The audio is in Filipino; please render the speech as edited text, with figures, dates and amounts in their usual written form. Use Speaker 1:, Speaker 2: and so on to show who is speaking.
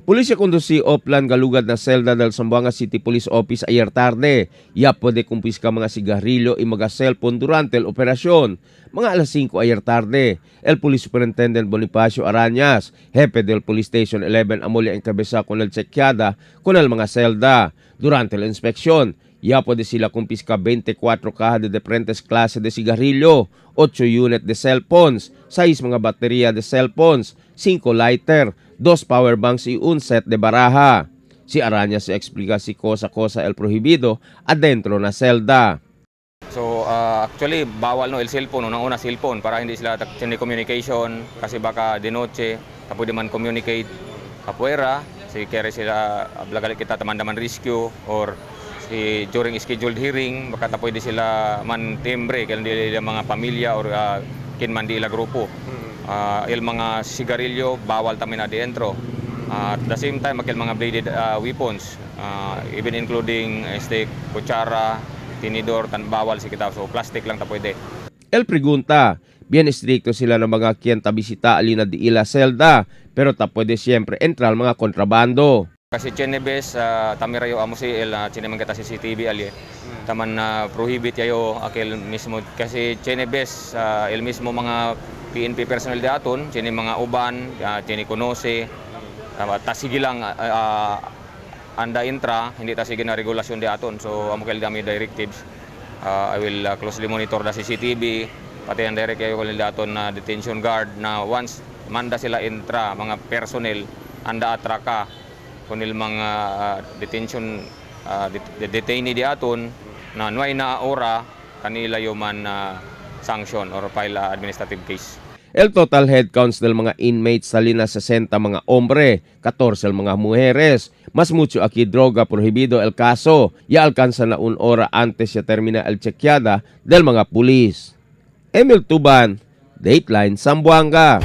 Speaker 1: Pulisya conducí Oplan galugad na selda del Zamboanga City Police Office ayer tarde. Ya puede kumpiska mga sigarilyo y mga cellphone durante el operasyon. Mga alas 5 ayer tarde, el Police Superintendent Bonifacio Arañas, jefe del Police Station 11 Amolia encabeza con el chequeada con el mga selda. Durante la inspeksyon, ya puede sila kumpiska 24 cajas de diferentes clases de sigarilyo, 8 unit de cellphones, 6 mga baterya de cellphones, 5 lighter, 2 power banks y un set de baraha. Si Arañas se explica si cosa el prohibido adentro na selda.
Speaker 2: So actually bawal no el cellphone, unang-una cellphone para hindi sila hindi communication kasi baka de noche pwede man communicate afuera, si kere sila blagali kita taman-daman rescue or si during scheduled hearing baka pwede sila man timbre kaya hindi mga pamilya or kin man di ila grupo. Il mga sigarilyo bawal tamin na dentro. At the same time makil mga bladed weapons even including stick, kutsara, tinidor, tan bawal si kita. So plastic lang ta pwede.
Speaker 1: El pregunta, bien estricto sila ng mga quien bisita alina di ila selda, pero ta pwede siyempre entrar mga kontrabando.
Speaker 2: Kasi Chenebes, tamirayo amo si el chineman kita CCTV ali. Taman prohibit yayo akil mismo kasi Chenebes el mismo mga PNP personnel di aton, chini mga uban, chini kunose, tasigi lang anda intra, hindi tasigi na regulasyon di aton. So amo kay dami directives. I will closely monitor the CCTV, pati ang direct kayo kay aton na detention guard na once manda sila intra mga personnel anda atraka kunil mga detention detainee di aton na nuay na ora kanila yuman sanction or file administrative case.
Speaker 1: El total headcounts del mga inmates salina 60 mga hombre, 14 mga mujeres. Mas mucho aquí droga prohibido el caso. Ya alcanza na un hora antes ya termina el chequeada del mga pulis. Emil Tuban, Dateline Zamboanga.